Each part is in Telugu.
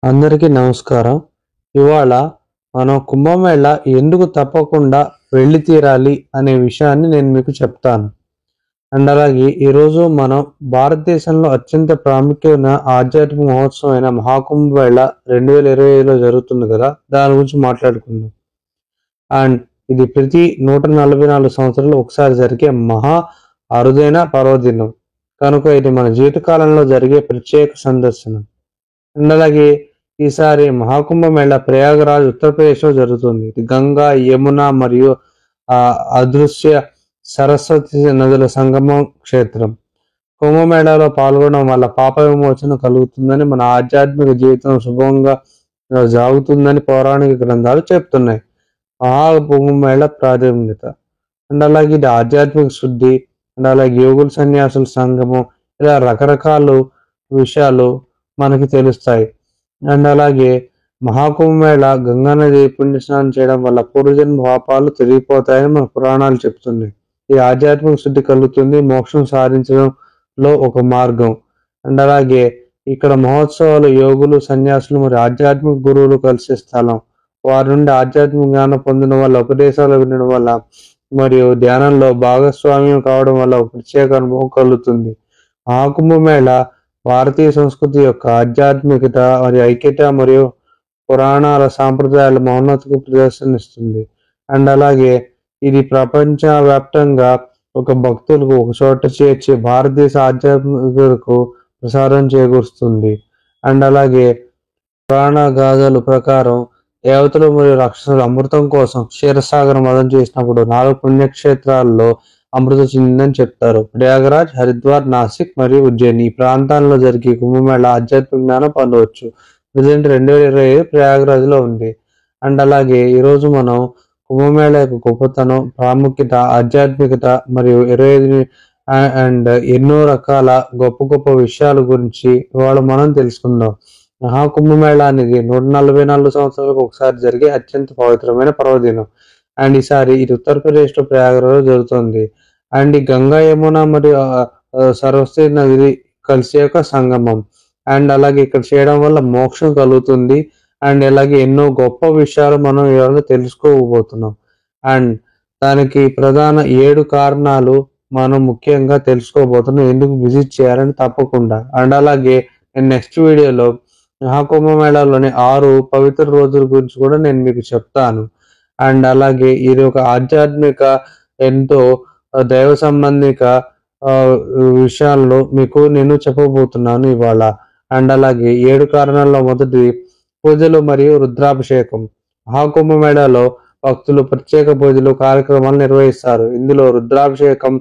అందరికీ నమస్కారం. ఇవాళ మనం కుంభమేళ ఎందుకు తప్పకుండా వెళ్ళి తీరాలి అనే విషయాన్ని నేను మీకు చెప్తాను. అండ్ అలాగే ఈరోజు మనం భారతదేశంలో అత్యంత ప్రాముఖ్యమైన ఆధ్యాత్మిక మహోత్సవం అయిన మహాకుంభమేళ 2025లో జరుగుతుంది కదా! దాని గురించి మాట్లాడుకుందాం. అండ్ ఇది ప్రతి 144 సంవత్సరాలు ఒకసారి జరిగే మహా అరుదైన పర్వదినం. కనుక ఇది మన జీవితకాలంలో జరిగే ప్రత్యేక సందర్శనం. అండ్ అలాగే ఈసారి మహాకుంభమేళ ప్రయాగరాజ్ ఉత్తరప్రదేశ్లో జరుగుతుంది. ఇది గంగా, యమున మరియు అదృశ్య సరస్వతి నదుల సంగమం క్షేత్రం. కుంభమేళాలో పాల్గొనడం వల్ల పాప విమోచన కలుగుతుందని, మన ఆధ్యాత్మిక జీవితం శుభంగా సాగుతుందని పౌరాణిక గ్రంథాలు చెప్తున్నాయి. మహాకుంభమేళ ప్రాధాన్యత అండ్ అలాగే ఇది ఆధ్యాత్మిక శుద్ధి అండ్ అలాగే యోగుల సన్యాసుల సంగమం, ఇలా రకరకాల విషయాలు మనకి తెలుస్తాయి. అండ్ అలాగే మహాకుంభమేళ గంగానది పుణ్యస్నానం చేయడం వల్ల పూర్వజన్మ పాపాలు తిరిగిపోతాయని మన పురాణాలు చెప్తున్నాయి. ఈ ఆధ్యాత్మిక శుద్ధి కలుగుతుంది, మోక్షం సాధించడంలో ఒక మార్గం. అండ్ అలాగే ఇక్కడ మహోత్సవాలు యోగులు, సన్యాసులు మరియు ఆధ్యాత్మిక గురువులు కలిసే స్థలం. వారి నుండి ఆధ్యాత్మిక జ్ఞానం పొందడం వల్ల, ఉపదేశాలు వినడం వల్ల మరియు ధ్యానంలో భాగస్వామ్యం కావడం వల్ల ఒక ప్రత్యేక అనుభవం కలుగుతుంది. మహాకుంభమేళ భారతీయ సంస్కృతి యొక్క ఆధ్యాత్మికత మరియు ఐక్యత మరియు పురాణాల సాంప్రదాయాల మౌనతకు ప్రదర్శనిస్తుంది. అండ్ అలాగే ఇది ప్రపంచవ్యాప్తంగా ఒక భక్తులకు ఒక చోట చేర్చి భారతదేశ ఆధ్యాత్మికతకు ప్రసారం చేకూరుస్తుంది. అండ్ అలాగే పురాణ గాథల ప్రకారం దేవతలు మరియు రాక్షసులు అమృతం కోసం క్షీరసాగరం మదం చేసినప్పుడు 4 పుణ్యక్షేత్రాల్లో అమృతం చెందిందని చెప్తారు. ప్రయాగరాజ్, హరిద్వార్, నాసిక్ మరియు ఉజ్జయిని ఈ ప్రాంతాల్లో జరిగే కుంభమేళ ఆధ్యాత్మిక జ్ఞానం పొందవచ్చు. ప్రజెంట్ 2025 ప్రయాగరాజ్ లో ఉంది. అండ్ అలాగే ఈరోజు మనం కుంభమేళ యొక్క గొప్పతనం, ప్రాముఖ్యత, ఆధ్యాత్మికత మరియు 25 అండ్ ఎన్నో రకాల గొప్ప విషయాల గురించి ఇవాళ మనం తెలుసుకుందాం. మహాకుంభమేళ అనేది 144 సంవత్సరాలకు ఒకసారి జరిగే అత్యంత పవిత్రమైన పర్వదినం. అండ్ ఈసారి ఇది ఉత్తరప్రదేశ్లో ప్రయాగరాజ్లో జరుగుతుంది. అండ్ ఈ గంగా, యమున మరియు సరస్వతి నది కలిసే యొక్క సంగమం. అండ్ అలాగే ఇక్కడ చేయడం వల్ల మోక్షం కలుగుతుంది. అండ్ అలాగే ఎన్నో గొప్ప విషయాలు మనం ఇవాళ తెలుసుకోబోతున్నాం. అండ్ దానికి ప్రధాన 7 కారణాలు మనం ముఖ్యంగా తెలుసుకోబోతున్నాం, ఎందుకు విజిట్ చేయాలని తప్పకుండా. అండ్ అలాగే నేను నెక్స్ట్ వీడియోలో మహాకుంభమేళాలోని 6 పవిత్ర రోజుల గురించి కూడా నేను మీకు చెప్తాను. అండ్ అలాగే ఇది ఒక ఆధ్యాత్మిక, ఎంతో దైవ సంబంధిక విషయాల్లో మీకు నేను చెప్పబోతున్నాను ఇవాళ. అండ్ అలాగే 7 కారణాల్లో మొదటి పూజలు మరియు రుద్రాభిషేకం. మహాకుంభమేళాలో భక్తులు ప్రత్యేక పూజలు, కార్యక్రమాలు నిర్వహిస్తారు. ఇందులో రుద్రాభిషేకం,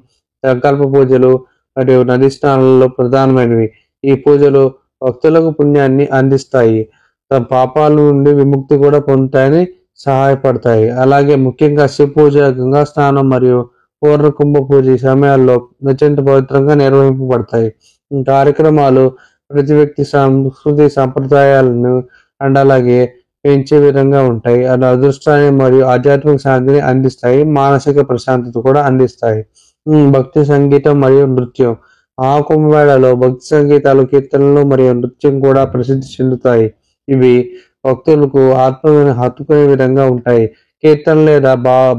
సంకల్ప పూజలు మరియు నది స్నానాలలో ప్రధానమైనవి. ఈ పూజలు భక్తులకు పుణ్యాన్ని అందిస్తాయి, తమ పాపాల నుండి విముక్తి కూడా పొందుతాయని సహాయపడతాయి. అలాగే ముఖ్యంగా శివ పూజ, గంగా స్నానం మరియు పూర్ణ కుంభ పూజ ఈ సమయాల్లో అత్యంత పవిత్రంగా నిర్వహింపబడతాయి. ఈ కార్యక్రమాలు ప్రతి వ్యక్తి సంస్కృతి సంప్రదాయాలను అండ్ అలాగే పెంచే విధంగా ఉంటాయి. అది అదృష్టాన్ని మరియు ఆధ్యాత్మిక శాంతిని అందిస్తాయి, మానసిక ప్రశాంతత కూడా అందిస్తాయి. భక్తి సంగీతం మరియు నృత్యం. మహాకుంభమేళలో భక్తి సంగీతాలు, కీర్తనలు మరియు నృత్యం కూడా ప్రసిద్ధి చెందుతాయి. ఇవి భక్తులకు ఆత్మని హత్తుకునే విధంగా ఉంటాయి. కీర్తన లేదా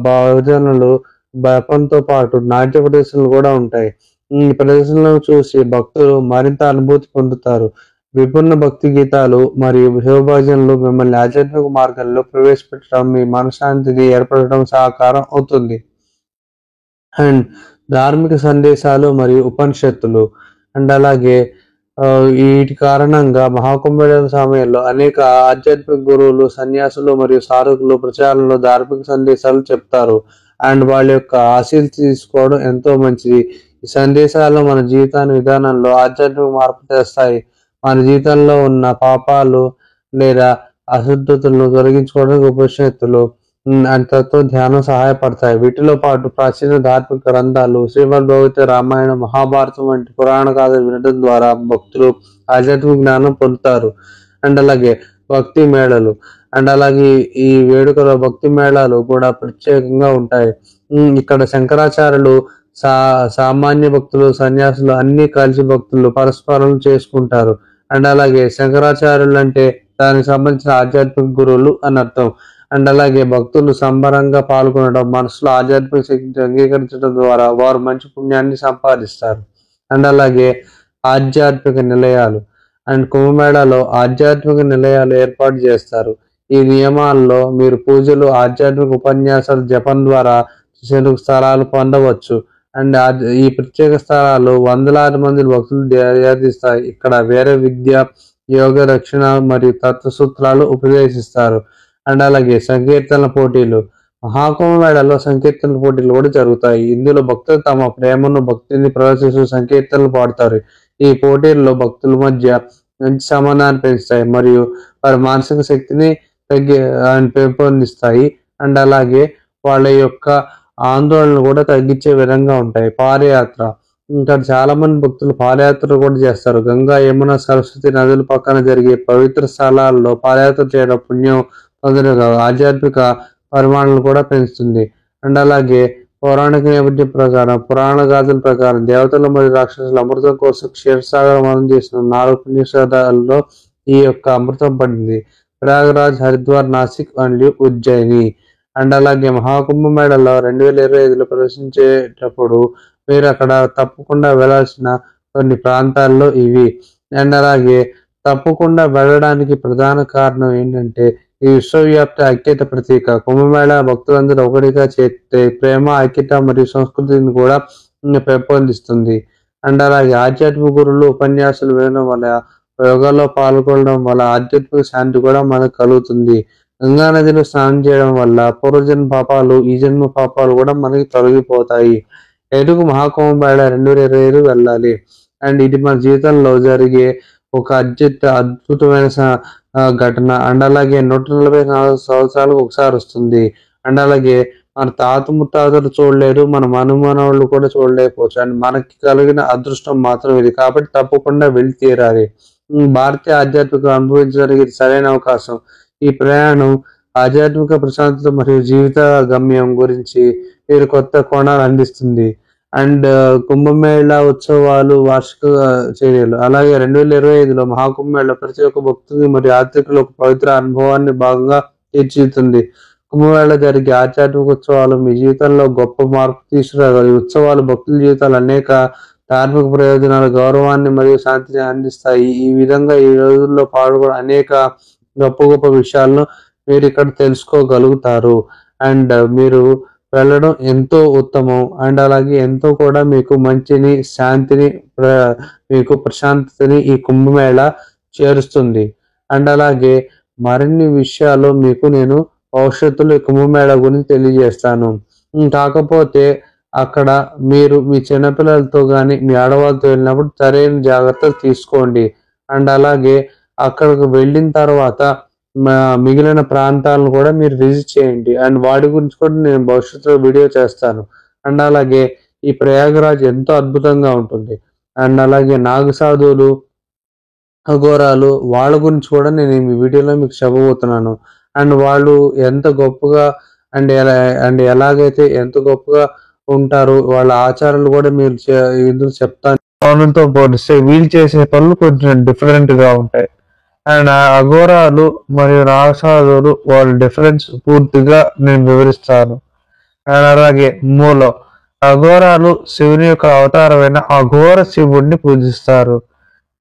భజనలు, జపంతో పాటు నాట్య ప్రదర్శనలు కూడా ఉంటాయి. ఈ ప్రదర్శనలను చూసి భక్తులు మరింత అనుభూతి పొందుతారు. విభిన్న భక్తి గీతాలు మరియు శివభజనలు మిమ్మల్ని ఆధ్యాత్మిక మార్గంలో ప్రవేశపెట్టడం, మీ మనశ్శాంతిని ఏర్పడటం సహకారం అవుతుంది. అండ్ ధార్మిక సందేశాలు మరియు ఉపనిషత్తులు. అండ్ అలాగే వీటి కారణంగా మహాకుంభమేళ సమయంలో అనేక ఆధ్యాత్మిక గురువులు, సన్యాసులు మరియు సాధకులు ప్రచారంలో ధార్మిక సందేశాలు చెప్తారు. అండ్ వాళ్ళ యొక్క ఆశీస్సులు తీసుకోవడం ఎంతో మంచిది. ఈ సందేశాలు మన జీవితాన్ని విధానంలో ఆధ్యాత్మిక మార్పు తెస్తాయి. మన జీవితంలో ఉన్న పాపాలు లేదా అశుద్ధతలను తొలగించుకోవడానికి ఉపనిషత్తులు అండ్ తత్వ ధ్యానం సహాయపడతాయి. వీటిలో పాటు ప్రాచీన ధార్మిక గ్రంథాలు, శ్రీమద్ భగవద్గీత, రామాయణం, మహాభారతం వంటి పురాణ గాథలు వినడం ద్వారా భక్తులు ఆధ్యాత్మిక జ్ఞానం పొందుతారు. అండ్ అలాగే భక్తి మేళలు. అండ్ అలాగే ఈ వేడుకలో భక్తి మేళాలు కూడా ప్రత్యేకంగా ఉంటాయి. ఇక్కడ శంకరాచార్యులు, సామాన్య భక్తులు, సన్యాసులు అన్ని కలిసి భక్తులు పరస్పరం చేసుకుంటారు. అండ్ అలాగే శంకరాచార్యులు అంటే దానికి సంబంధించిన ఆధ్యాత్మిక గురువులు అని అర్థం. అండ్ అలాగే భక్తులు సంబరంగా పాల్గొనడం, మనసులో ఆధ్యాత్మిక శక్తిని అంగీకరించడం ద్వారా వారు మంచి పుణ్యాన్ని సంపాదిస్తారు. అండ్ అలాగే ఆధ్యాత్మిక నిలయాలు అండ్ కుంభమేళాలో ఆధ్యాత్మిక నిలయాలు ఏర్పాటు చేస్తారు. ఈ నియమాల్లో మీరు పూజలు, ఆధ్యాత్మిక ఉపన్యాసాలు, జపం ద్వారా చేసేందుకు స్థలాలు పొందవచ్చు. అండ్ ఈ ప్రత్యేక స్థలాలు వందలాది మంది భక్తులు దర్శిస్తాయి. ఇక్కడ వేరే విద్య, యోగ, రక్షణ మరియు తత్వసూత్రాలు ఉపదేశిస్తారు. అండ్ అలాగే సంకీర్తనల పోటీలు. మహాకుంభమేళాలో సంకీర్తనల పోటీలు కూడా జరుగుతాయి. ఇందులో భక్తులు తమ ప్రేమను, భక్తిని ప్రదర్శిస్తూ సంకీర్తనలు పాడతారు. ఈ పోటీల్లో భక్తుల మధ్య మంచి సంబంధాన్ని పెంచుతాయి మరియు వారి మానసిక శక్తిని పెంపొందిస్తాయి. అండ్ అలాగే వాళ్ళ యొక్క ఆందోళనలు కూడా తగ్గించే విధంగా ఉంటాయి. పాదయాత్ర. ఇంకా చాలా మంది భక్తులు పాదయాత్ర కూడా చేస్తారు. గంగా, యమున, సరస్వతి నదుల పక్కన జరిగే పవిత్ర స్థలాల్లో పాదయాత్ర చేయడం పుణ్యం పొందడం ఆధ్యాత్మిక పరిమాణాలను కూడా పెంచుతుంది. అండ్ అలాగే పౌరాణిక నేపథ్యం ప్రకారం, పురాణ గాథల ప్రకారం దేవతలు మరియు రాక్షసుల అమృతం కోసం క్షీరసాగర మదనం చేసిన 4 పుణ్యక్షేత్రాల్లో ఈ యొక్క అమృతం పడింది. ప్రయాగరాజ్, హరిద్వార్, నాసిక్ మరియు ఉజ్జయిని. అండ్ అలాగే మహాకుంభమేళలో 2025లో ప్రదర్శించేటప్పుడు మీరు అక్కడ తప్పకుండా వెళ్ళాల్సిన కొన్ని ప్రాంతాల్లో ఇవి. అండ్ అలాగే తప్పకుండా వెళ్ళడానికి ప్రధాన కారణం ఏంటంటే ఈ విశ్వవ్యాప్త ఐక్యత ప్రతీక. కుంభమేళ భక్తులందరూ ఒకటిగా చేస్తే ప్రేమ, ఐక్యత మరియు సంస్కృతిని కూడా పెంపొందిస్తుంది. అండ్ అలాగే ఆధ్యాత్మిక గురువులు ఉపన్యాసాలు వినడం వల్ల, యోగాలో పాల్గొనడం వల్ల ఆధ్యాత్మిక శాంతి కూడా మనకు కలుగుతుంది. గంగా నదిలో స్నానం చేయడం వల్ల పూర్వజన్మ పాపాలు, ఈ జన్మ పాపాలు కూడా మనకి తొలగిపోతాయి. ఎందుకు మహాకుంభమేళ 2025 వెళ్ళాలి? అండ్ ఇది మన జీవితంలో జరిగే ఒక అద్భుతమైన ఘటన. అండ్ అలాగే 144 సంవత్సరాలకు ఒకసారి వస్తుంది. అండ్ అలాగే మన తాత ముత్తాతలు చూడలేరు, మన మనమనవాళ్ళు కూడా చూడలేకపోవచ్చు. అండ్ మనకి కలిగిన అదృష్టం మాత్రం ఇది. కాబట్టి తప్పకుండా వెళ్ళి తీరాలి. భారతీయ ఆధ్యాత్మిక అనుభవించడానికి ఇది సరైన అవకాశం. ఈ ప్రయాణం ఆధ్యాత్మిక ప్రశాంతత మరియు జీవిత గమ్యం గురించి మీరు కొత్త కోణాలు అందిస్తుంది. అండ్ కుంభమేళ ఉత్సవాలు, వార్షిక చర్యలు. అలాగే 2025లో మహాకుంభమేళ ప్రతి ఒక్క భక్తుని మరియు యాత్రికులు ఒక పవిత్ర అనుభవాన్ని భాగంగా తీర్చిదిద్దుతుంది. కుంభమేళ జరిగే ఆధ్యాత్మిక ఉత్సవాలు మీ జీవితంలో గొప్ప మార్పు తీసుకురాగలవు. ఈ ఉత్సవాలు భక్తుల జీవితాలు అనేక ధార్మిక ప్రయోజనాలు, గౌరవాన్ని మరియు శాంతిని అందిస్తాయి. ఈ విధంగా ఈ రోజుల్లో పాల్గొనే అనేక గొప్ప గొప్ప విషయాలను మీరు ఇక్కడ తెలుసుకోగలుగుతారు. అండ్ మీరు వెళ్ళడం ఎంతో ఉత్తమం. అండ్ అలాగే ఎంతో కూడా మీకు మంచిని, శాంతిని, మీకు ప్రశాంతతని ఈ కుంభమేళ చేరుస్తుంది. అండ్ అలాగే మరిన్ని విషయాలు మీకు నేను భవిష్యత్తులో ఈ కుంభమేళ గురించి తెలియజేస్తాను. కాకపోతే అక్కడ మీరు మీ చిన్నపిల్లలతో కానీ మీ ఆడవాళ్ళతో వెళ్ళినప్పుడు సరైన జాగ్రత్తలు తీసుకోండి. అండ్ అలాగే అక్కడికి వెళ్ళిన తర్వాత మిగిలిన ప్రాంతాలను కూడా మీరు విజిట్ చేయండి. అండ్ వాటి గురించి కూడా నేను భవిష్యత్తులో వీడియో చేస్తాను. అండ్ అలాగే ఈ ప్రయాగరాజ్ ఎంతో అద్భుతంగా ఉంటుంది. అండ్ అలాగే నాగసాధువులు, అఘోరాలు, వాళ్ళ గురించి కూడా నేను ఈ వీడియోలో మీకు చెప్పబోతున్నాను. అండ్ వాళ్ళు ఎంత గొప్పగా ఎలాగైతే ఎంత గొప్పగా ఉంటారు, వాళ్ళ ఆచారాలు కూడా మీరు ఇందులో చెప్తాను. పనులతో పోలిస్తే వీళ్ళు చేసే పనులు కొంచెం డిఫరెంట్ గా ఉంటాయి. అండ్ అఘోరాలు మరియు నాగసాధువులు వాళ్ళ డిఫరెన్స్ పూర్తిగా నేను వివరిస్తాను. అండ్ అలాగే మూలం. అఘోరాలు శివుని యొక్క అవతారమైన అఘోర శివుడిని పూజిస్తారు.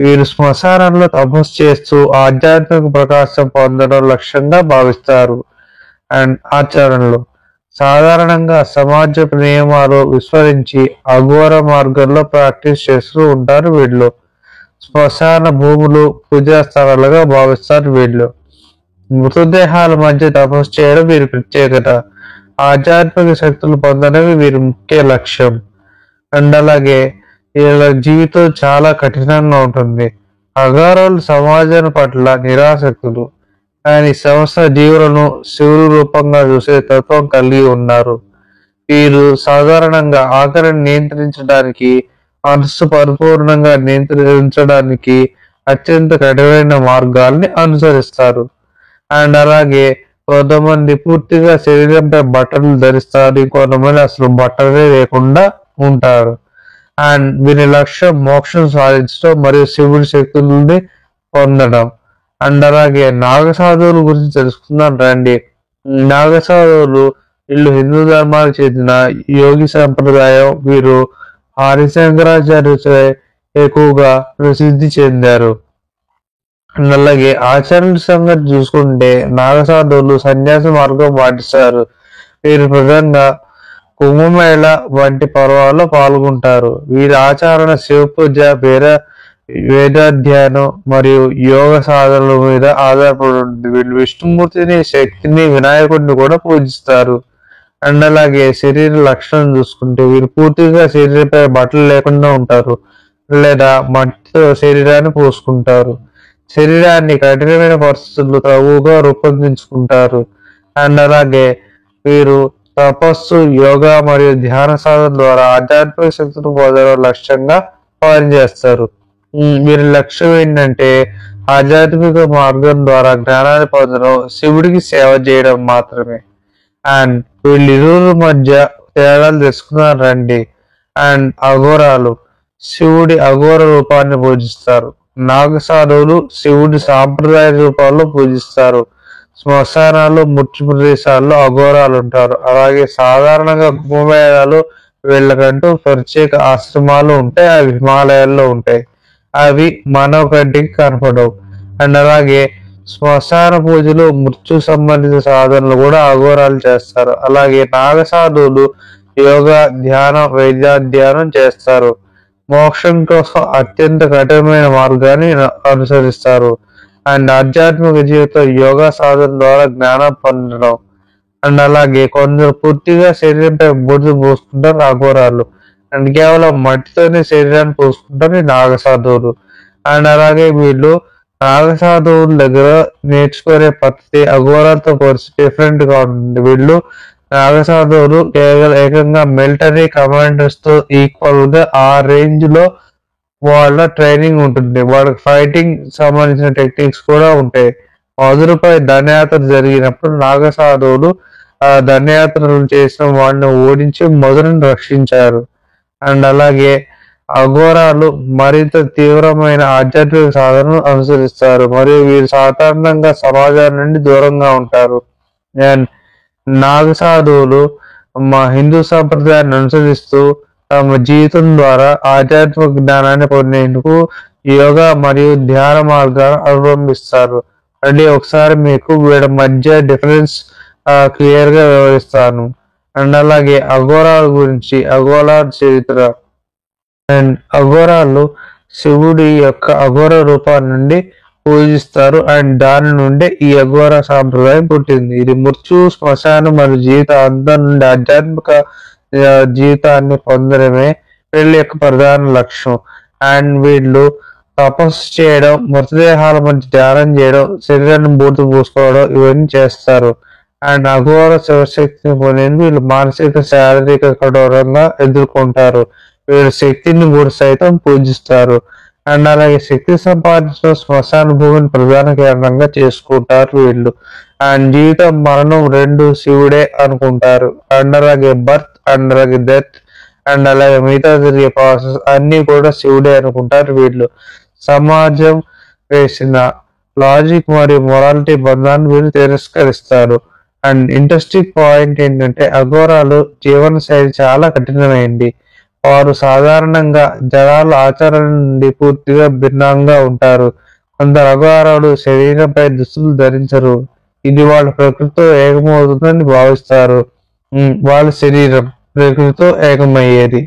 వీరు శ్మశానంలో తపస్సు చేస్తూ ఆధ్యాత్మిక ప్రకాశం పొందడం లక్ష్యంగా భావిస్తారు. అండ్ ఆచరణలో సాధారణంగా సమాజపు నియమాలు విస్మరించి అఘోర మార్గంలో ప్రాక్టీస్ చేస్తూ ఉంటారు. వీళ్ళు శ్మశాన భూములు పూజా స్థలాలుగా భావిస్తారు. వీళ్ళు మృతదేహాల మధ్య తపస్సు చేయడం వీరి ప్రత్యేకత. ఆధ్యాత్మిక శక్తులు పొందడమే వీరి ముఖ్య లక్ష్యం. అండ్ అలాగే వీళ్ళ జీవితం చాలా కఠినంగా ఉంటుంది. అఘోరాలు సమాజం పట్ల నిరాసక్తులు, కానీ సమస్త జీవులను శివుడు రూపంగా చూసే తత్వం కలిగి ఉన్నారు. వీరు సాధారణంగా ఆకలిని నియంత్రించడానికి, మనస్సు పరిపూర్ణంగా నియంత్రించడానికి అత్యంత కఠినమైన మార్గాల్ని అనుసరిస్తారు. అండ్ అలాగే కొంతమంది పూర్తిగా శరీరంపై బట్టలు ధరిస్తారు, కొంతమంది అసలు బట్టలే లేకుండా ఉంటారు. అండ్ వీరి లక్ష్యం మోక్షం సాధించడం మరియు శివుడి శక్తుల్ని పొందడం. అండ్ అలాగే నాగసాధువుల గురించి తెలుసుకుందాం రండి. నాగసాధువులు వీళ్ళు హిందూ ధర్మానికి చెందిన యోగి సంప్రదాయం. వీరు హరిశంకరాచార్య ఎక్కువగా ప్రసిద్ధి చెందారు. అండ్ అలాగే ఆచరణ సంగతి చూసుకుంటే నాగసాధువులు సన్యాస మార్గం పాటిస్తారు. వీరు ప్రధానంగా కుంభమేళ వంటి పర్వాల్లో పాల్గొంటారు. వీరి ఆచరణ శివపూజ, వేదాధ్యయనం మరియు యోగ సాధనల మీద ఆధారపడి ఉంటుంది. వీళ్ళు విష్ణుమూర్తిని, శక్తిని, వినాయకుడిని కూడా పూజిస్తారు. అండ్ అలాగే శరీర లక్షణం చూసుకుంటే వీరు పూర్తిగా శరీరంపై బట్టలు లేకుండా ఉంటారు, లేదా మట్టితో శరీరాన్ని పోసుకుంటారు. శరీరాన్ని కఠినమైన పరిస్థితుల్లో తగువగా రూపొందించుకుంటారు. అండ్ అలాగే వీరు తపస్సు, యోగా మరియు ధ్యాన సాధన ద్వారా ఆధ్యాత్మిక శక్తిని పొందడం లక్ష్యంగా పనిచేస్తారు. వీరి లక్ష్యం ఏంటంటే ఆధ్యాత్మిక మార్గం ద్వారా జ్ఞానాన్ని పొందడం, శివుడికి సేవ చేయడం మాత్రమే. అండ్ వీళ్ళిరువురి మధ్య తేడాలు తెలుసుకున్నారు రండి. అండ్ అఘోరాలు శివుడి అఘోర రూపాన్ని పూజిస్తారు. నాగసాధువులు శివుడి సాంప్రదాయ రూపాల్లో పూజిస్తారు. శ్మశానాలు, మృత్యు ప్రదేశాల్లో అఘోరాలు ఉంటారు. అలాగే సాధారణంగా కుంభమేళాలు వీళ్ళకంటూ ప్రత్యేక ఆశ్రమాలు ఉంటాయి. అవి హిమాలయాల్లో ఉంటాయి. అవి మానవ కంటికి కనపడవు. అండ్ అలాగే శ్మశాన పూజలు, మృత్యు సంబంధిత సాధనలు కూడా అఘోరాలు చేస్తారు. అలాగే నాగసాధువులు యోగా, ధ్యానం, వైద్యాధ్యానం చేస్తారు. మోక్షం కోసం అత్యంత కఠినమైన మార్గాన్ని అనుసరిస్తారు. అండ్ ఆధ్యాత్మిక జీవితం యోగా సాధన ద్వారా జ్ఞానం పొందడం. అండ్ అలాగే కొందరు పూర్తిగా శరీరంపై బూడిద పోసుకుంటారు అఘోరాలు. అండ్ కేవలం మట్టితోనే శరీరాన్ని పోసుకుంటారు ఈ నాగసాధువులు. అండ్ అలాగే వీళ్ళు నాగసాధువుల దగ్గర నేర్చుకునే పద్ధతి అఘోరాలతో పోల్చి డిఫరెంట్ గా ఉంటుంది. వీళ్ళు నాగసాధువులు ఏకంగా మిలిటరీ కమాండర్స్ తో ఈక్వల్ గా ఆ రేంజ్ లో వాళ్ళ ట్రైనింగ్ ఉంటుంది. వాళ్ళకి ఫైటింగ్ సంబంధించిన టెక్నిక్స్ కూడా ఉంటాయి. మధురపై దండయాత్ర జరిగినప్పుడు నాగసాధువులు ఆ దండయాత్రలు చేసిన వాళ్ళని ఓడించి మధురను రక్షించారు. అండ్ అలాగే అఘోరాలు మరింత తీవ్రమైన ఆధ్యాత్మిక సాధనను అనుసరిస్తారు మరియు వీరు సాధారణంగా సమాజం నుండి దూరంగా ఉంటారు. అండ్ నాగసాధువులు మా హిందూ సంప్రదాయాన్ని అనుసరిస్తూ తమ జీవితం ద్వారా ఆధ్యాత్మిక జ్ఞానాన్ని పొందేందుకు యోగా మరియు ధ్యాన మార్గాలను అవలంబిస్తారు. అంటే ఒకసారి మీకు వీళ్ళ మధ్య డిఫరెన్స్ క్లియర్ గా వివరిస్తాను. అండ్ అలాగే అఘోరాల గురించి, అఘోరాల చరిత్ర. అండ్ అఘోరాలు శివుడి యొక్క అఘోర రూపాన్ని నుండి పూజిస్తారు. అండ్ దాని నుండి ఈ అఘోర సాంప్రదాయం పుట్టింది. ఇది మృత్యు, శ్మశానం మరియు జీవిత అంతం నుండి ఆధ్యాత్మిక జీవితాన్ని పొందడమే వీళ్ళ యొక్క ప్రధాన లక్ష్యం. అండ్ వీళ్ళు తపస్సు చేయడం, మృతదేహాల మధ్య ధ్యానం చేయడం, శరీరాన్ని బూడిద పూసుకోవడం ఇవన్నీ చేస్తారు. అండ్ అఘోర శివశక్తిని పొందేందుకు వీళ్ళు మానసిక, శారీరక కఠోరంగా ఎదుర్కొంటారు. వీళ్ళు శక్తిని కూడా సైతం పూజిస్తారు. అండ్ అలాగే శక్తి సంపాదించడం శ్మశాన భూమిని ప్రధాన కేంద్రంగా చేసుకుంటారు వీళ్ళు. అండ్ జీవితం, మరణం రెండు శివుడే అనుకుంటారు. అండ్ అలాగే బర్త్, అండ్ అలాగే డెత్, అండ్ అలాగే మిగతా జరిగే ప్రాసెస్ అన్ని కూడా శివుడే అనుకుంటారు వీళ్ళు. సమాజం వేసిన లాజిక్ మరియు మొరాలిటీ బంధాన్ని వీళ్ళు తిరస్కరిస్తారు. అండ్ ఇంట్రెస్టింగ్ పాయింట్ ఏంటంటే అఘోరాలు జీవన శైలి చాలా కఠినమైంది. వారు సాధారణంగా జనాల ఆచరణ నుండి పూర్తిగా భిన్నంగా ఉంటారు. కొందరు అఘోరాలు శరీరంపై దుస్తులు ధరించరు. ఇది వాళ్ళ ప్రకృతితో ఏకమవుతుందని భావిస్తారు. వాళ్ళ శరీరం ప్రకృతితో ఏకమయ్యేది.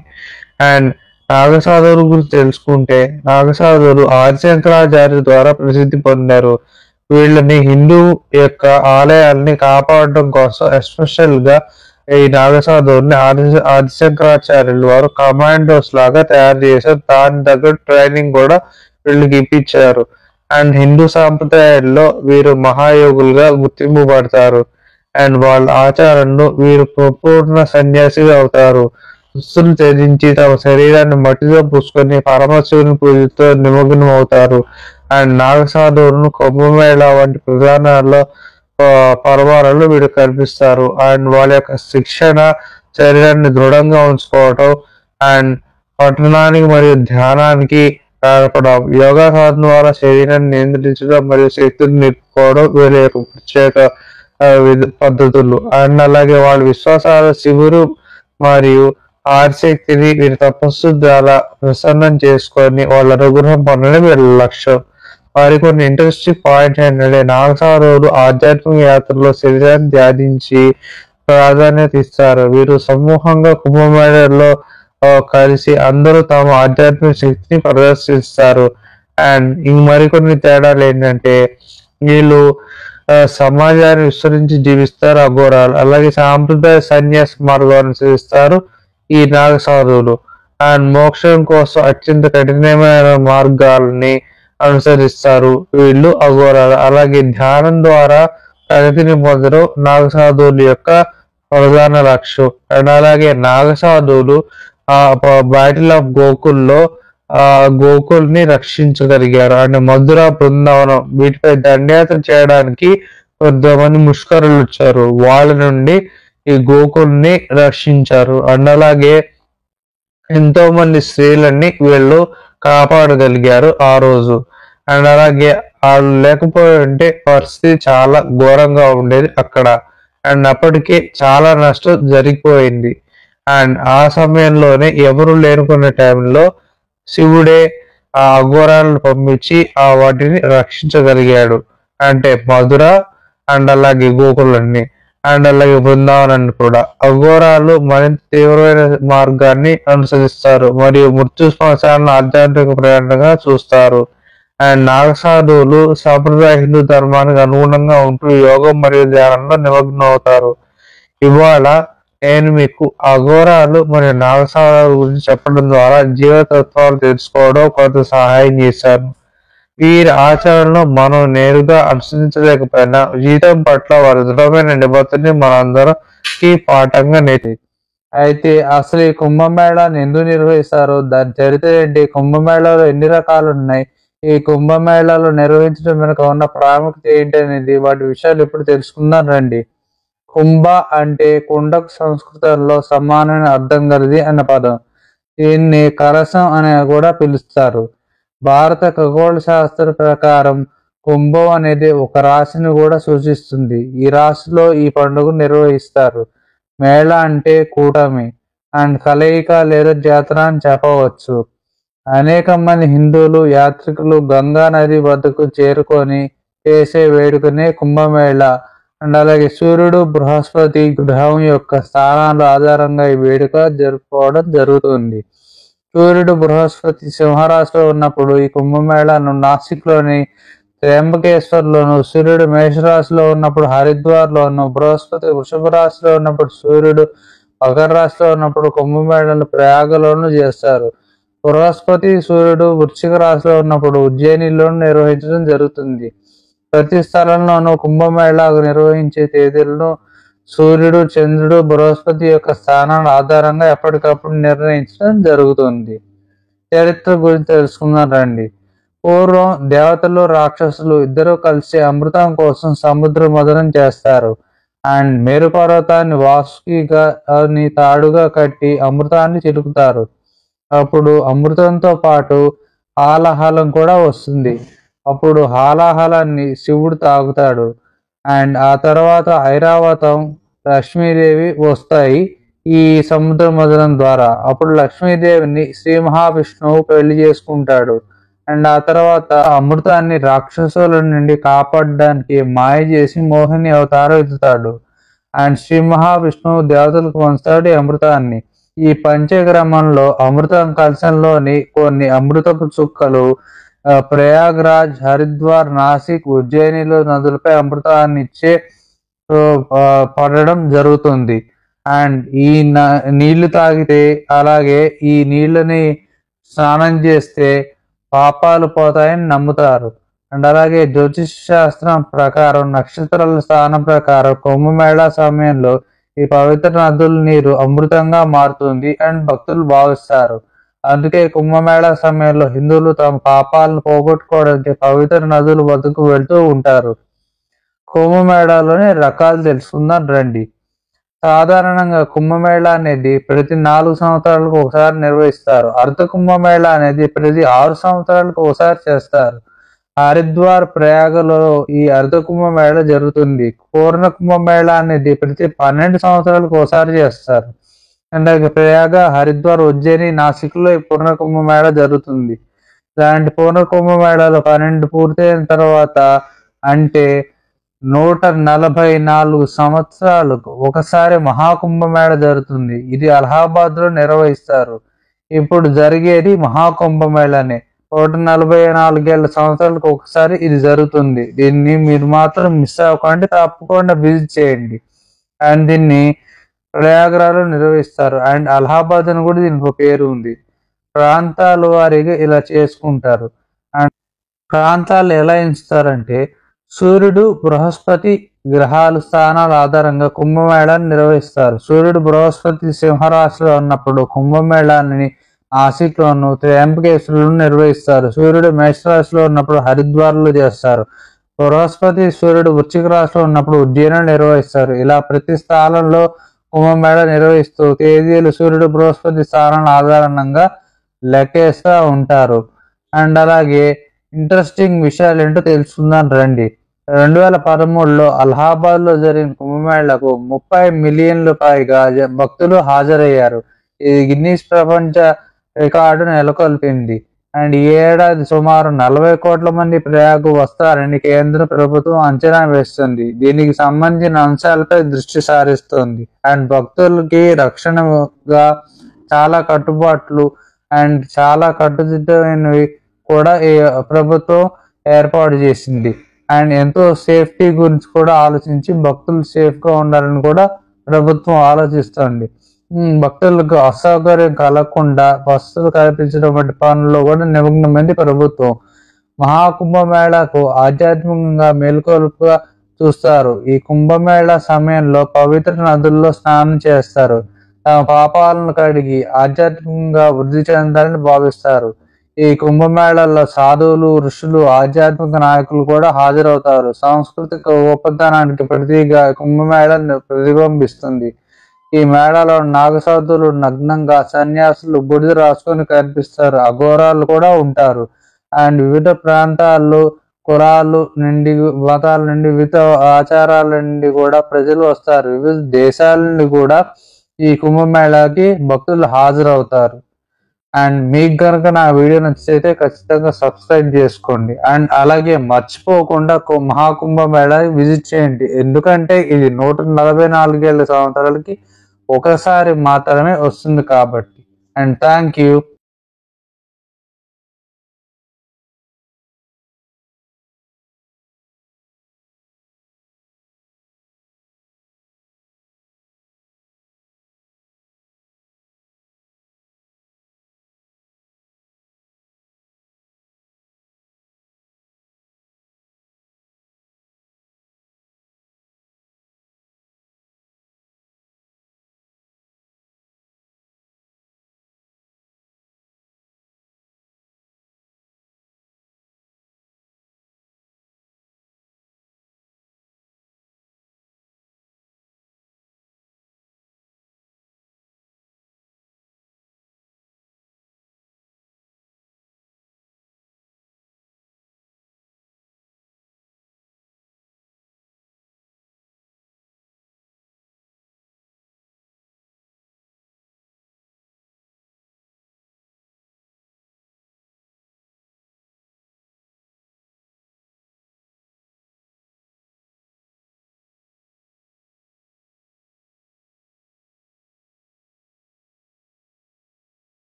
అండ్ నాగసాధువుల గురించి తెలుసుకుంటే నాగసాధువులు ఆదిశంకరాచార్య ద్వారా ప్రసిద్ధి పొందారు. వీళ్ళని హిందూ యొక్క ఆలయాల్ని కాపాడడం కోసం ఎస్పెషల్ గా ఈ నాగసాధువుల్ని ఆదిశంకరాచార్యుల వారు కమాండోస్ లాగా తయారు చేశారు. దాని దగ్గర ట్రైనింగ్ కూడా వీళ్ళకి ఇప్పించారు. అండ్ హిందూ సాంప్రదాయాల్లో వీరు మహాయోగులుగా గుర్తింపబడతారు. అండ్ వాళ్ళ ఆచారంలో వీరు సంపూర్ణ సన్యాసిగా అవుతారు. దుస్తులు త్యజించి తమ శరీరాన్ని మట్టితో పూసుకొని పరమశివుని పూజతో నిమగ్నం అవుతారు. అండ్ నాగసాధువులను కుంభమేళ వంటి ప్రధానాల్లో పర్వాలలో వీడు కనిపిస్తారు. అండ్ వాళ్ళ యొక్క శిక్షణ శరీరాన్ని దృఢంగా ఉంచుకోవటం, అండ్ పట్టణానికి మరియు ధ్యానానికి నడపడం, యోగాసనం ద్వారా శరీరాన్ని నియంత్రించడం మరియు శక్తిని నిలుపుకోవడం వీరి యొక్క ప్రత్యేక పద్ధతులు. అండ్ అలాగే వాళ్ళ విశ్వాసాల శివురు మరియు ఆదిశక్తిని వీరి తపస్సు ద్వారా ప్రసన్నం చేసుకొని వాళ్ళ అనుగ్రహం పొందడం వీళ్ళ లక్ష్యం. వారి కొన్ని ఇంట్రెస్టింగ్ పాయింట్ ఏంటంటే, నాగసాధువులు ఆధ్యాత్మిక యాత్రలో శరీరాన్ని ధ్యానించి ప్రాధాన్యత ఇస్తారు. వీరు సమూహంగా కుంభమేళలో కలిసి అందరూ తమ ఆధ్యాత్మిక శక్తిని ప్రదర్శిస్తారు. అండ్ ఇంక మరికొన్ని తేడాలు ఏంటంటే, వీళ్ళు సమాజాన్ని విస్తరించి జీవిస్తారు అఘోరాలు. అలాగే సాంప్రదాయ సన్యాస మార్గం అనుసరిస్తారు ఈ నాగ సాధువులు. అండ్ మోక్షం కోసం అత్యంత కఠినమైన మార్గాలని అనుసరిస్తారు వీళ్ళు అఘోరాలు. అలాగే ధ్యానం ద్వారా ప్రగతిని పొందడం నాగ సాధువుల యొక్క ప్రధాన లక్ష్యం. అండ్ అలాగే నాగ సాధువులు బ్యాటిల్ ఆఫ్ గోకుల్లో గోకుల్ని రక్షించగలిగారు. అండ్ మధుర, బృందావనం వీటిపై దండయాత్ర చేయడానికి కొంతమంది ముష్కరులు వచ్చారు. వాళ్ళ నుండి ఈ గోకుల్ని రక్షించారు. అండ్ అలాగే ఎంతో మంది స్త్రీలని వీళ్ళు కాపాడగలిగారు ఆ రోజు. అండ్ అలాగే వాళ్ళు లేకపోయి ఉంటే పరిస్థితి చాలా ఘోరంగా ఉండేది అక్కడ. అండ్ అప్పటికే చాలా నష్టం జరిగిపోయింది. అండ్ ఆ సమయంలోనే ఎవరు లేనుకునే టైంలో శివుడే ఆ అఘోరాలను పంపించి వాటిని రక్షించగలిగాడు. అంటే మధుర అండ్ అలాగే గోకులన్నీ అండ్ అలాగే బృందావనాన్ని కూడా. అఘోరాలు మరింత తీవ్రమైన మార్గాన్ని అనుసరిస్తారు మరియు మృత్యు శ్మశాలను ఆధ్యాత్మిక ప్రయాణంగా చూస్తారు. అండ్ నాగసాధువులు సాంప్రదాయ హిందూ ధర్మానికి అనుగుణంగా ఉంటూ యోగం మరియు ధ్యానంలో నిమగ్నం అవుతారు. ఇవాళ నేను మీకు అఘోరాలు మరియు నాగసాధువుల గురించి చెప్పడం ద్వారా జీవతత్వాలు తెలుసుకోవడం కొంత సహాయం చేశాను. వీరి ఆచరణలో మనం నేరుగా అనుసరించలేకపోయినా జీవితం పట్ల వారి దృఢమైన నిబద్ధతని మనందరికీ పాఠంగా నేర్పి. అయితే అసలు ఈ కుంభమేళాన్ని ఎందుకు నిర్వహిస్తారో, దాని చరిత్ర ఏంటి, కుంభమేళాలో ఎన్ని రకాలు ఉన్నాయి, ఈ కుంభమేళాలో నిర్వహించడం వెనుక ఉన్న ప్రాముఖ్యత ఏంటి అనేది వాటి విషయాలు ఇప్పుడు తెలుసుకుందాం రండి. కుంభ అంటే కుండకు సంస్కృతంలో సమానమైన అర్థం కలిగి అన్న పదం. దీన్ని కలశం అని కూడా పిలుస్తారు. భారత ఖగోళ శాస్త్ర ప్రకారం కుంభం అనేది ఒక రాశిని కూడా సూచిస్తుంది. ఈ రాశిలో ఈ పండుగ నిర్వహిస్తారు. మేళ అంటే కూటమి అండ్ కలయిక లేదా జాతర అని చెప్పవచ్చు. అనేక మంది హిందువులు యాత్రికులు గంగా నది వద్దకు చేరుకొని చేసే వేడుకనే కుంభమేళ. అండ్ అలాగే సూర్యుడు, బృహస్పతి గ్రహం యొక్క స్థానాల ఆధారంగా ఈ వేడుక జరుపుకోవడం జరుగుతుంది. సూర్యుడు బృహస్పతి సింహరాశిలో ఉన్నప్పుడు ఈ కుంభమేళాను నాసిక్లోని త్రయంబకేశ్వర్లోను, సూర్యుడు మేషరాశిలో ఉన్నప్పుడు హరిద్వార్లోను, బృహస్పతి వృషభ రాశిలో ఉన్నప్పుడు, సూర్యుడు మకర రాశిలో ఉన్నప్పుడు కుంభమేళాలు ప్రయాగలోను చేస్తారు. బృహస్పతి, సూర్యుడు వృశ్చిక రాశిలో ఉన్నప్పుడు ఉజ్జయినిలోను నిర్వహించడం జరుగుతుంది. ప్రతి స్థలంలోనూ కుంభమేళా నిర్వహించే తేదీలను సూర్యుడు, చంద్రుడు, బృహస్పతి యొక్క స్థానాల ఆధారంగా ఎప్పటికప్పుడు నిర్ణయించడం జరుగుతుంది. చరిత్ర గురించి తెలుసుకుందాం రండి. పూర్వం దేవతలు, రాక్షసులు ఇద్దరూ కలిసి అమృతం కోసం సముద్ర మథనం చేస్తారు. అండ్ మేరు పర్వతాన్ని వాసుకిగా తాడుగా కట్టి అమృతాన్ని చిలుకుతారు. అప్పుడు అమృతంతో పాటు హాలాహలం కూడా వస్తుంది. అప్పుడు హాలాహలాన్ని శివుడు తాగుతాడు. అండ్ ఆ తర్వాత ఐరావతం, లక్ష్మీదేవి వస్తాయి ఈ సముద్ర మథనం ద్వారా. అప్పుడు లక్ష్మీదేవిని శ్రీ మహావిష్ణువు పెళ్లి చేసుకుంటాడు. అండ్ ఆ తర్వాత అమృతాన్ని రాక్షసుల నుండి కాపాడడానికి మాయ చేసి మోహిని అవతారం ఎత్తుతాడు. అండ్ శ్రీ మహావిష్ణువు దేవతలకు పంచుతాడు ఈ అమృతాన్ని. ఈ పంచగ్రామంలో అమృతం కలశంలోని కొన్ని అమృతపు చుక్కలు ప్రయాగ్రాజ్, హరిద్వార్, నాసిక్, ఉజ్జయినిలో నదులపై అమృతాన్ని ఇచ్చే పడడం జరుగుతుంది. అండ్ ఈ నీళ్లు తాగితే, అలాగే ఈ నీళ్ళని స్నానం చేస్తే పాపాలు పోతాయని నమ్ముతారు. అండ్ అలాగే జ్యోతిష శాస్త్రం ప్రకారం, నక్షత్రాల స్థానం ప్రకారం కుంభమేళా సమయంలో ఈ పవిత్ర నదుల నీరు అమృతంగా మారుతుంది అని భక్తులు భావిస్తారు. అందుకే కుంభమేళా సమయంలో హిందువులు తమ పాపాలను పోగొట్టుకోవడానికి పవిత్ర నదుల వద్దకు వెళ్తూ ఉంటారు. కుంభమేళాలోని రకాలు తెలుసుకుందాం రండి. సాధారణంగా కుంభమేళా అనేది ప్రతి 4 సంవత్సరాలకు ఒకసారి నిర్వహిస్తారు. అర్ధ కుంభమేళా అనేది ప్రతి 6 సంవత్సరాలకు ఒకసారి చేస్తారు. హరిద్వార్, ప్రయాగలో ఈ అర్ధ కుంభమేళా జరుగుతుంది. పూర్ణ కుంభమేళా అనేది ప్రతి 12 సంవత్సరాలకు ఒకసారి చేస్తారు. అలాగే ప్రయాగ, హరిద్వార్, ఉజ్జయిని, నాసిక్లో ఈ పూర్ణ కుంభమేళా జరుగుతుంది. ఇలాంటి పూర్ణ కుంభమేళాలో 12 పూర్తయిన తర్వాత అంటే 144 సంవత్సరాలకు ఒకసారి మహాకుంభమేళ జరుగుతుంది. ఇది అలహాబాద్లో నిర్వహిస్తారు. ఇప్పుడు జరిగేది మహాకుంభమేళనే. 144 సంవత్సరాలకు ఒకసారి ఇది జరుగుతుంది. దీన్ని మీరు మాత్రం మిస్ అవ్వకండి, తప్పకుండా విజిట్ చేయండి. అండ్ దీన్ని ప్రయాగరాలో నిర్వహిస్తారు. అండ్ అలహాబాద్ అని కూడా దీనికి ఒక పేరు ఉంది. ప్రాంతాల వారీగా ఇలా చేసుకుంటారు. అండ్ ప్రాంతాలు ఎలా ఎంచుతారంటే సూర్యుడు, బృహస్పతి గ్రహాల స్థానాల ఆధారంగా కుంభమేళాన్ని నిర్వహిస్తారు. సూర్యుడు బృహస్పతి సింహరాశిలో ఉన్నప్పుడు కుంభమేళాన్ని నాసిక్లోను, త్రయంబకేశ్వరంలో నిర్వహిస్తారు. సూర్యుడు మేషరాశిలో ఉన్నప్పుడు హరిద్వార్లో చేస్తారు. బృహస్పతి సూర్యుడు వృశ్చిక రాశిలో ఉన్నప్పుడు ఉజ్జయినిలో నిర్వహిస్తారు. ఇలా ప్రతి స్థానంలో కుంభమేళా నిర్వహిస్తూ తేదీలు సూర్యుడు, బృహస్పతి స్థానాల ఆధారంగా లెక్కేస్తూ ఉంటారు. అండ్ అలాగే ఇంట్రెస్టింగ్ విషయాలు ఏంటో తెలుసుకుందాం రండి. 2013లో అలహాబాద్లో జరిగిన కుంభమేళాకు 30 మిలియన్లు పైగా భక్తులు హాజరయ్యారు. ఇది గిన్నీస్ ప్రపంచ రికార్డు నెలకొల్పింది. అండ్ ఈ ఏడాది సుమారు 40 కోట్ల మంది ప్రయాగకు వస్తారని కేంద్ర ప్రభుత్వం అంచనా వేస్తుంది. దీనికి సంబంధించిన అంశాలపై దృష్టి సారిస్తుంది. అండ్ భక్తులకి రక్షణగా చాలా కట్టుబాట్లు అండ్ చాలా కట్టుదిట్టమైనవి కూడా ఈ ప్రభుత్వం ఏర్పాటు చేసింది. అండ్ ఎంతో సేఫ్టీ గురించి కూడా ఆలోచించి భక్తులు సేఫ్గా ఉండాలని కూడా ప్రభుత్వం ఆలోచిస్తుంది. భక్తులకు అసౌకర్యం కలగకుండా వసతులు కల్పించడం వంటి పనుల్లో కూడా నిమగ్నమైంది ప్రభుత్వం. మహాకుంభమేళాకు ఆధ్యాత్మికంగా మేలుకొలుపుగా చూస్తారు. ఈ కుంభమేళా సమయంలో పవిత్ర నదుల్లో స్నానం చేస్తారు. తమ పాపాలను కడిగి ఆధ్యాత్మికంగా వృద్ధి చెందాలని భావిస్తారు. ఈ కుంభమేళాలో సాధువులు, ఋషులు, ఆధ్యాత్మిక నాయకులు కూడా హాజరవుతారు. సాంస్కృతిక గొప్పతనానికి ప్రతిగా కుంభమేళా ప్రతిబింబిస్తుంది. ఈ మేళాలో నాగసాధువులు నగ్నంగా, సన్యాసులు బూడిద రాసుకొని కనిపిస్తారు. అఘోరాలు కూడా ఉంటారు. అండ్ వివిధ ప్రాంతాలు, కులాలు నుండి, మతాల నుండి, వివిధ ఆచారాల నుండి కూడా ప్రజలు వస్తారు. వివిధ దేశాల నుండి కూడా ఈ కుంభమేళాకి భక్తులు హాజరవుతారు. అండ్ మీకు కనుక నా వీడియో నచ్చితే ఖచ్చితంగా సబ్స్క్రైబ్ చేసుకోండి. అండ్ అలాగే మర్చిపోకుండా మహాకుంభమేళా విజిట్ చేయండి. ఎందుకంటే ఇది 144 సంవత్సరాలకి ఒకసారి మాత్రమే వస్తుంది కాబట్టి. And thank you.